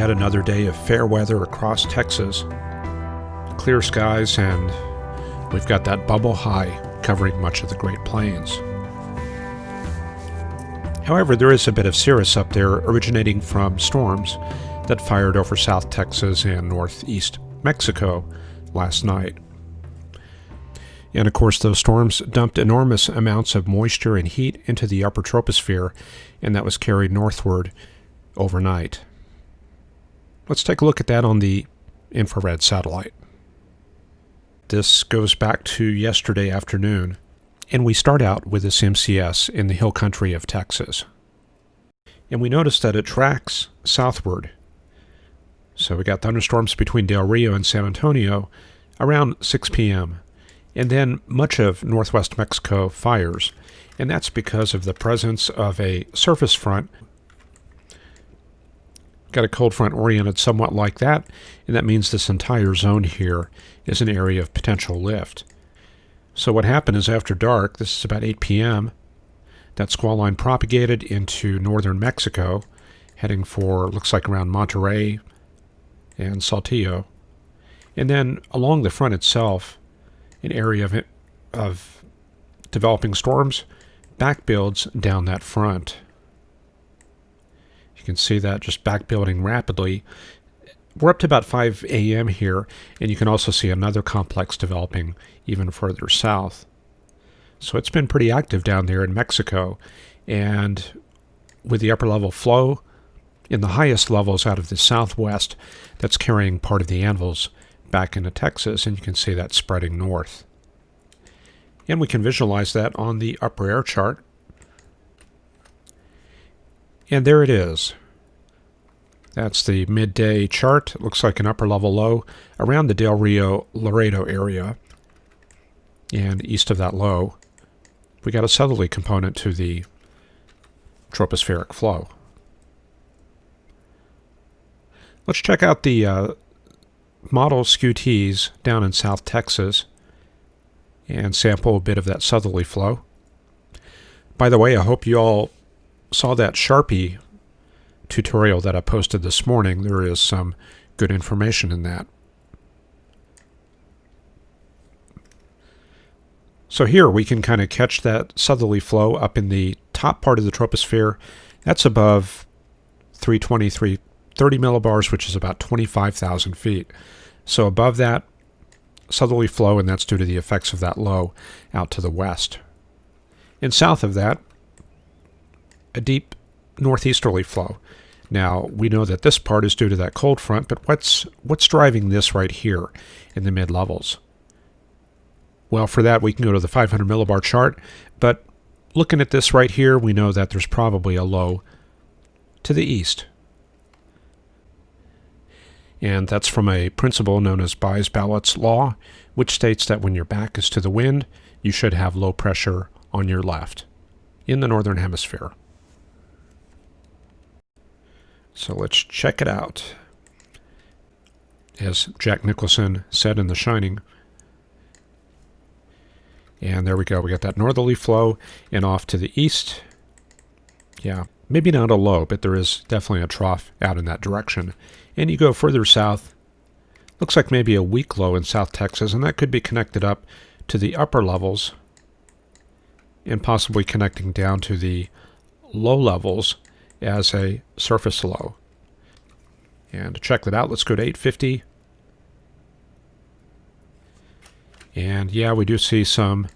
yet another day of fair weather across Texas. Clear skies, and we've got that bubble high covering much of the Great Plains. However, there is a bit of cirrus up there originating from storms that fired over South Texas and northeast Mexico last night. And of course, those storms dumped enormous amounts of moisture and heat into the upper troposphere, and that was carried northward overnight. Let's take a look at that on the infrared satellite. This goes back to yesterday afternoon, and we start out with this MCS in the hill country of Texas. And we notice that it tracks southward. So we got thunderstorms between Del Rio and San Antonio around 6 p.m. And then much of northwest Mexico fires, and that's because of the presence of a surface front. Got a cold front oriented somewhat like that, and that means this entire zone here is an area of potential lift. So what happened is after dark, this is about 8 p.m., that squall line propagated into northern Mexico, heading for, looks like around Monterrey and Saltillo. And then along the front itself, an area of developing storms back builds down that front. You can see that just back building rapidly. We're up to about 5 a.m. here, and you can also see another complex developing even further south. So it's been pretty active down there in Mexico, and with the upper level flow in the highest levels out of the southwest, that's carrying part of the anvils back into Texas, and you can see that spreading north. And we can visualize that on the upper air chart. And there it is. That's the midday chart. It looks like an upper level low around the Del Rio Laredo area. And east of that low, we got a southerly component to the tropospheric flow. Let's check out the model skew-ts down in South Texas and sample a bit of that southerly flow. By the way, I hope you all saw that Sharpie tutorial that I posted this morning. There is some good information in that. So here we can kind of catch that southerly flow up in the top part of the troposphere. That's above 330 millibars, which is about 25,000 feet. So above that, southerly flow, and that's due to the effects of that low out to the west. And south of that, a deep northeasterly flow. Now, we know that this part is due to that cold front, but what's driving this right here in the mid-levels? Well, for that, we can go to the 500 millibar chart, but looking at this right here, we know that there's probably a low to the east. And that's from a principle known as Baez-Ballott's law, which states that when your back is to the wind, you should have low pressure on your left in the northern hemisphere. So let's check it out. As Jack Nicholson said in The Shining. And there we go. We got that northerly flow, and off to the east. Yeah, maybe not a low, but there is definitely a trough out in that direction. And you go further south, looks like maybe a weak low in South Texas, and that could be connected up to the upper levels and possibly connecting down to the low levels as a surface low. And to check that out, let's go to 850. And yeah, we do see some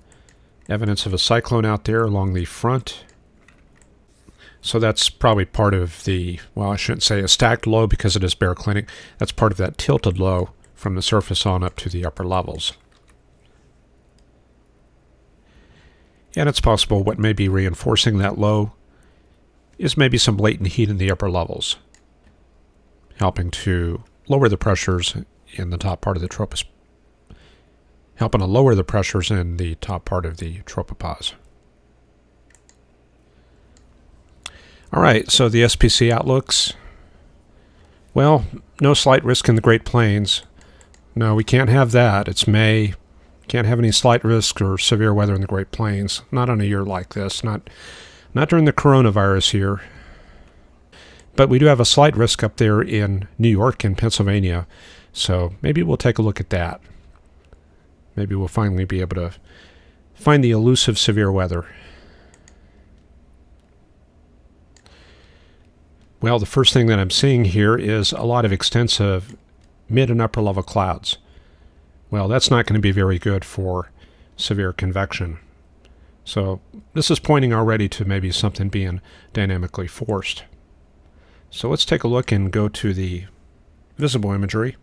evidence of a cyclone out there along the front. So that's probably part of the, well, I shouldn't say a stacked low because it is baroclinic. That's part of that tilted low from the surface on up to the upper levels. And it's possible what may be reinforcing that low is maybe some latent heat in the upper levels, helping to lower the pressures in the top part of the tropopause. Helping to lower the pressures in the top part of the tropopause. All right, so the SPC outlooks. Well, no slight risk in the Great Plains. No, we can't have that. It's May. Can't have any slight risk or severe weather in the Great Plains. Not on a year like this. Not during the coronavirus year. But we do have a slight risk up there in New York and Pennsylvania, so maybe we'll take a look at that. Maybe we'll finally be able to find the elusive severe weather. Well, the first thing that I'm seeing here is a lot of extensive mid and upper level clouds. Well, that's not going to be very good for severe convection. So this is pointing already to maybe something being dynamically forced. So let's take a look and go to the visible imagery.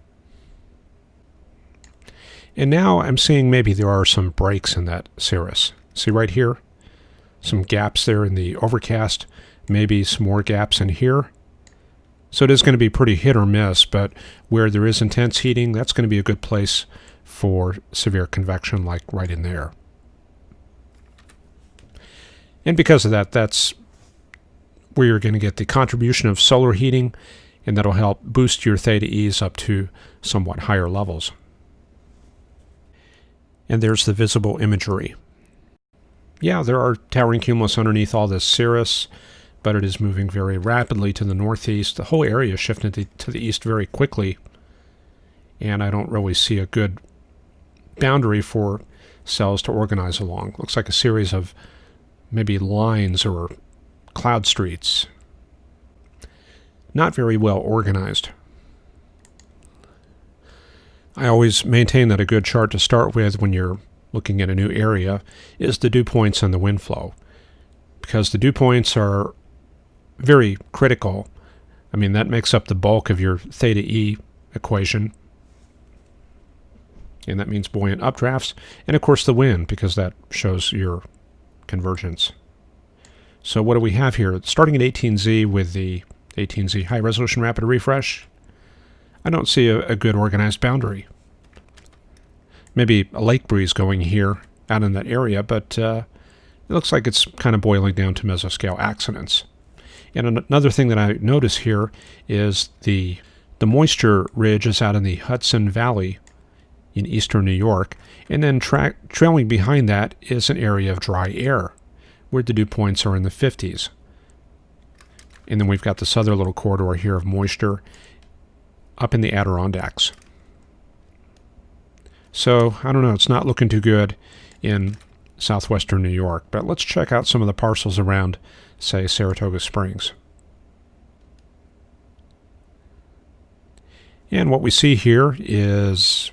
And now I'm seeing maybe there are some breaks in that cirrus. See right here? Some gaps there in the overcast, maybe some more gaps in here. So it is going to be pretty hit or miss, but where there is intense heating, that's going to be a good place for severe convection, like right in there. And because of that, that's where you're going to get the contribution of solar heating, and that'll help boost your theta E's up to somewhat higher levels. And there's the visible imagery. Yeah, there are towering cumulus underneath all this cirrus, but it is moving very rapidly to the northeast. The whole area is shifting to the east very quickly, and I don't really see a good boundary for cells to organize along. Looks like a series of maybe lines or cloud streets. Not very well organized. I always maintain that a good chart to start with when you're looking at a new area is the dew points and the wind flow, because the dew points are very critical. I mean, that makes up the bulk of your theta E equation, and that means buoyant updrafts, and of course the wind, because that shows your convergence. So what do we have here? Starting at 18Z with the 18Z high resolution rapid refresh, I don't see a good organized boundary. Maybe a lake breeze going here out in that area, but it looks like it's kind of boiling down to mesoscale accidents. And another thing that I notice here is the moisture ridge is out in the Hudson Valley in eastern New York, and then trailing behind that is an area of dry air where the dew points are in the 50s. And then we've got this other little corridor here of moisture up in the Adirondacks. So, I don't know, it's not looking too good in southwestern New York, but let's check out some of the parcels around, say, Saratoga Springs. And what we see here is,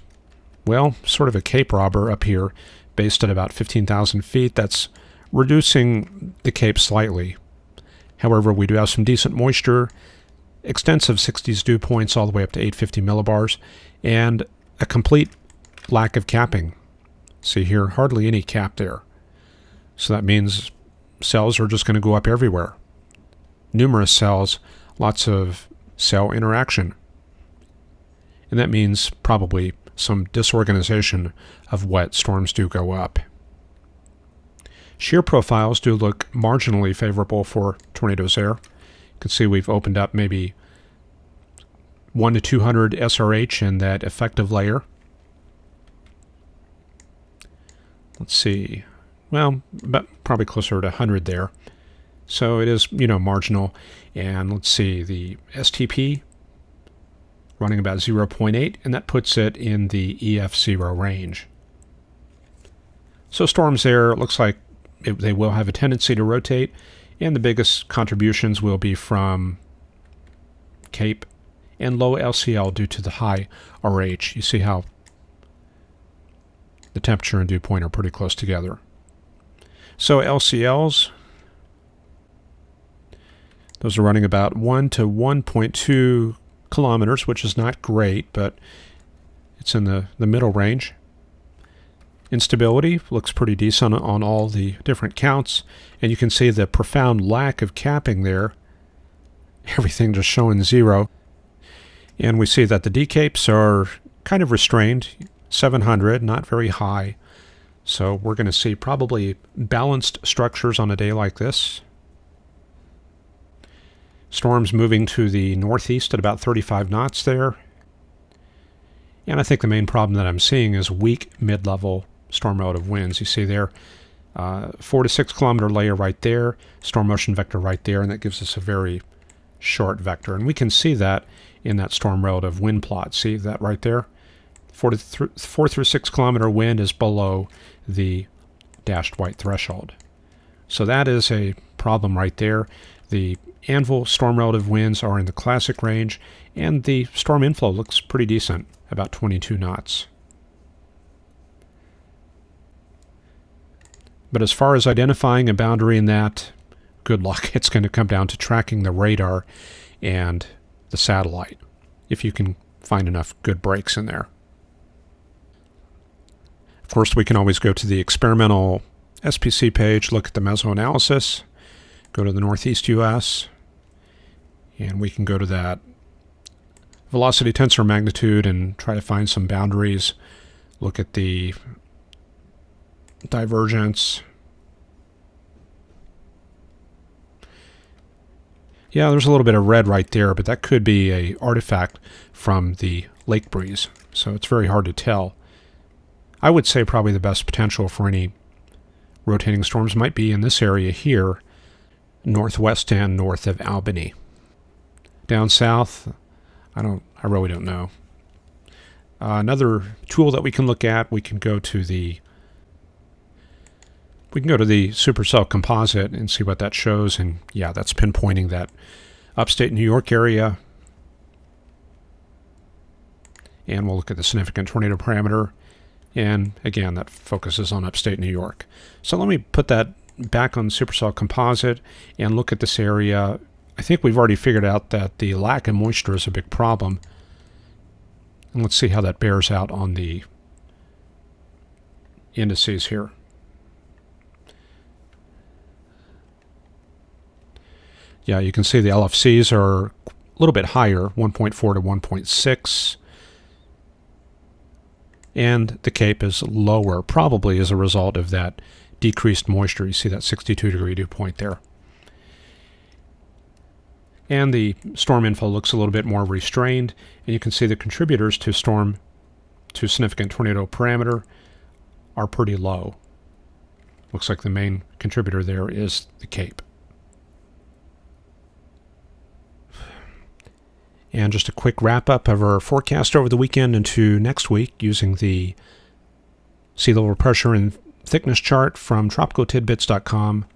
well, sort of a cape robber up here, based at about 15,000 feet. That's reducing the cape slightly. However, we do have some decent moisture, extensive 60s dew points all the way up to 850 millibars, and a complete lack of capping. See here, hardly any cap there. So that means cells are just going to go up everywhere. Numerous cells, lots of cell interaction. And that means probably some disorganization of what storms do go up. Shear profiles do look marginally favorable for tornadoes there. You can see we've opened up maybe 1 to 200 SRH in that effective layer. Let's see. Well, but probably closer to 100 there. So it is, marginal. And let's see, the STP running about 0.8, and that puts it in the EF0 range. So storms there, it looks like they will have a tendency to rotate, and the biggest contributions will be from Cape and low LCL due to the high RH. You see how the temperature and dew point are pretty close together. So LCLs, those are running about 1 to 1.2 kilometers, which is not great, but it's in the middle range. Instability looks pretty decent on all the different counts, and you can see the profound lack of capping there. Everything just showing 0. And we see that the decapes are kind of restrained, 700, not very high. So we're going to see probably balanced structures on a day like this. Storms moving to the northeast at about 35 knots there. And I think the main problem that I'm seeing is weak mid-level storm relative winds. You see there, 4 to 6 kilometer layer right there, storm motion vector right there, and that gives us a very short vector. And we can see that in that storm relative wind plot. See that right there? 4 through 6 kilometer wind is below the dashed white threshold. So that is a problem right there. The anvil storm relative winds are in the classic range, and the storm inflow looks pretty decent, about 22 knots. But as far as identifying a boundary in that, good luck. It's going to come down to tracking the radar and the satellite, if you can find enough good breaks in there. Of course, we can always go to the experimental SPC page, look at the mesoanalysis, go to the Northeast U.S., and we can go to that velocity tensor magnitude and try to find some boundaries, look at the divergence. Yeah, there's a little bit of red right there, but that could be an artifact from the lake breeze, so it's very hard to tell. I would say probably the best potential for any rotating storms might be in this area here, northwest and north of Albany. Down south, I really don't know. Another tool that we can look at, we can go to the supercell composite and see what that shows, and yeah, that's pinpointing that upstate New York area. And we'll look at the significant tornado parameter, and again, that focuses on upstate New York. So let me put that back on supercell composite and look at this area. I think we've already figured out that the lack of moisture is a big problem. And let's see how that bears out on the indices here. Yeah, you can see the LFCs are a little bit higher, 1.4 to 1.6. And the CAPE is lower, probably as a result of that decreased moisture. You see that 62-degree dew point there. And the storm inflow looks a little bit more restrained, and you can see the contributors to significant tornado parameter are pretty low. Looks like the main contributor there is the CAPE. And just a quick wrap-up of our forecast over the weekend into next week using the sea level pressure and thickness chart from tropicaltidbits.com.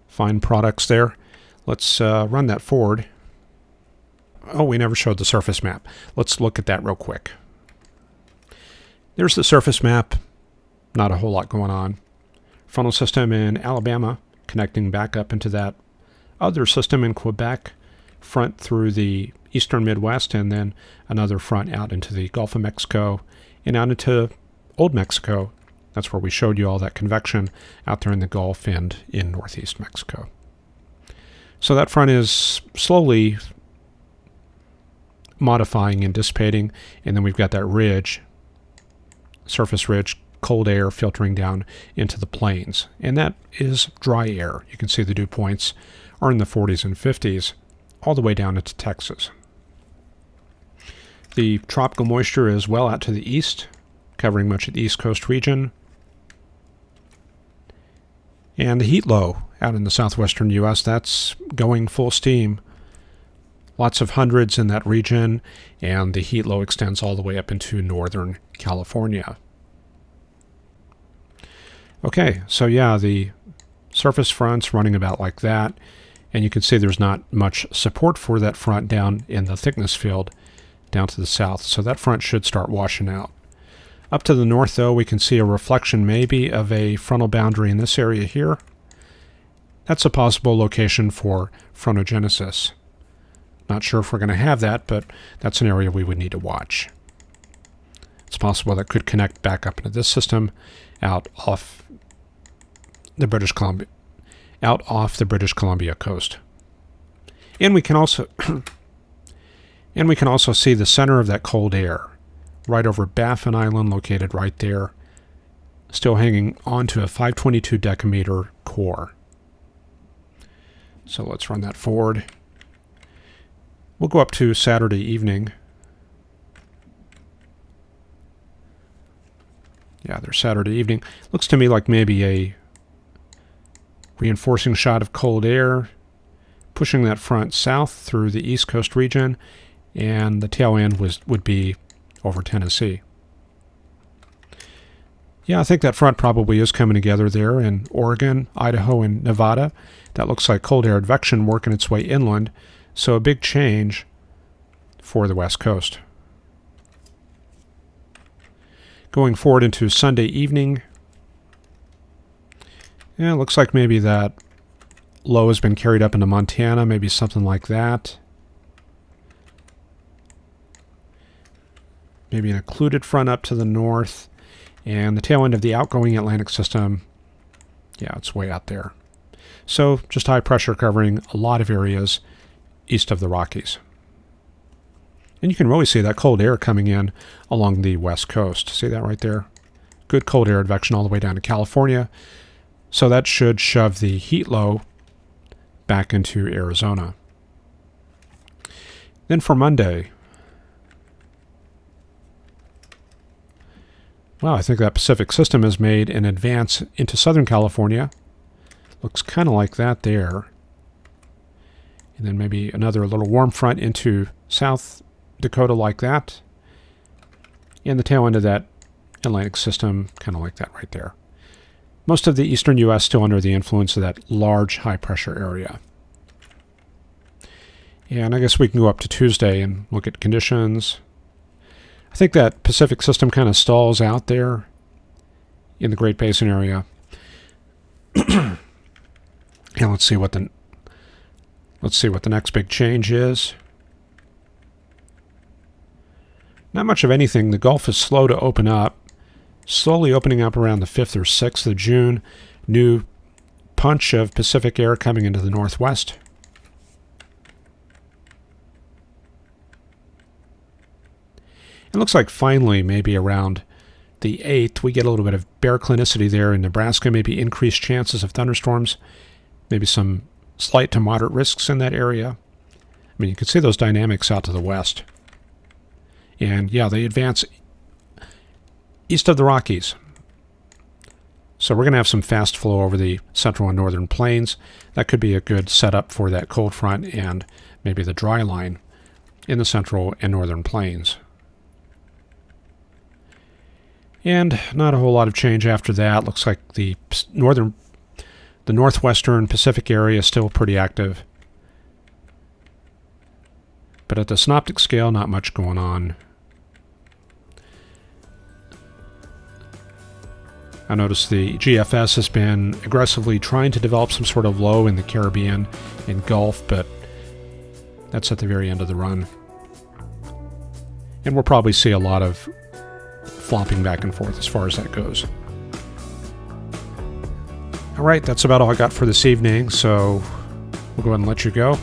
Find products there. Let's run that forward. Oh, we never showed the surface map. Let's look at that real quick. There's the surface map. Not a whole lot going on. Frontal system in Alabama connecting back up into that other system in Quebec. Front through the eastern Midwest, and then another front out into the Gulf of Mexico and out into Old Mexico. That's where we showed you all that convection out there in the Gulf and in northeast Mexico. So that front is slowly modifying and dissipating, and then we've got that ridge, surface ridge, cold air filtering down into the plains, and that is dry air. You can see the dew points are in the 40s and 50s all the way down into Texas. The tropical moisture is well out to the east, covering much of the East Coast region. And the heat low out in the southwestern U.S., that's going full steam. Lots of hundreds in that region, and the heat low extends all the way up into northern California. Okay, so yeah, the surface front's running about like that, and you can see there's not much support for that front down in the thickness field down to the south, so that front should start washing out. Up to the north, though, we can see a reflection maybe of a frontal boundary in this area here. That's a possible location for frontogenesis. Not sure if we're going to have that, but that's an area we would need to watch. It's possible that could connect back up into this system out off the British Columbia coast. And we can also see the center of that cold air right over Baffin Island, located right there, still hanging onto a 522 decameter core. So let's run that forward. We'll go up to Saturday evening. Yeah, there's Saturday evening. Looks to me like maybe a reinforcing shot of cold air, pushing that front south through the East Coast region, and the tail end would be over Tennessee. Yeah, I think that front probably is coming together there in Oregon, Idaho, and Nevada. That looks like cold air advection working its way inland, so a big change for the West Coast. Going forward into Sunday evening, yeah, it looks like maybe that low has been carried up into Montana, maybe something like that. Maybe an occluded front up to the north, and the tail end of the outgoing Atlantic system, yeah, it's way out there. So just high pressure covering a lot of areas east of the Rockies. And you can really see that cold air coming in along the west coast. See that right there? Good cold air advection all the way down to California. So that should shove the heat low back into Arizona. Then for Monday, wow, I think that Pacific system has made an advance into Southern California. Looks kind of like that there. And then maybe another little warm front into South Dakota like that. And the tail end of that Atlantic system, kind of like that right there. Most of the eastern U.S. still under the influence of that large high-pressure area. And I guess we can go up to Tuesday and look at conditions. I think that Pacific system kind of stalls out there in the Great Basin area. And let's see what the next big change is. Not much of anything. The Gulf is slow to open up. Slowly opening up around the 5th or 6th of June. New punch of Pacific air coming into the northwest. It looks like finally, maybe around the 8th, we get a little bit of baroclinicity there in Nebraska, maybe increased chances of thunderstorms, maybe some slight to moderate risks in that area. I mean, you can see those dynamics out to the west. And yeah, they advance east of the Rockies. So we're going to have some fast flow over the central and northern plains. That could be a good setup for that cold front and maybe the dry line in the central and northern plains. And not a whole lot of change after that. Looks like the northwestern Pacific area is still pretty active. But at the synoptic scale, not much going on. I noticed the GFS has been aggressively trying to develop some sort of low in the Caribbean and Gulf, but that's at the very end of the run. And we'll probably see a lot of flopping back and forth as far as that goes. All right, that's about all I got for this evening, so we'll go ahead and let you go.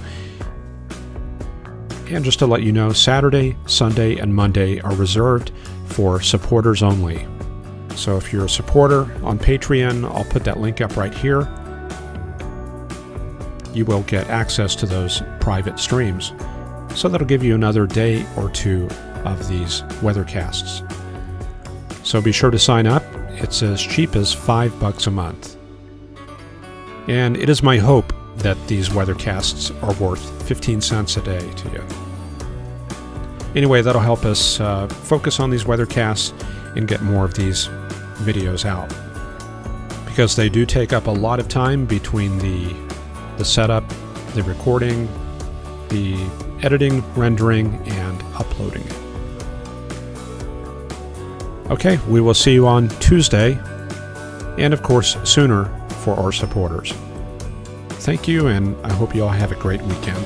And just to let you know, Saturday, Sunday, and Monday are reserved for supporters only. So if you're a supporter on Patreon, I'll put that link up right here. You will get access to those private streams. So that'll give you another day or two of these weathercasts. So be sure to sign up. It's as cheap as $5 a month. And it is my hope that these weathercasts are worth 15 cents a day to you. Anyway, that'll help us focus on these weathercasts and get more of these videos out, because they do take up a lot of time between the setup, the recording, the editing, rendering, and uploading. Okay, we will see you on Tuesday, and of course sooner for our supporters. Thank you, and I hope you all have a great weekend.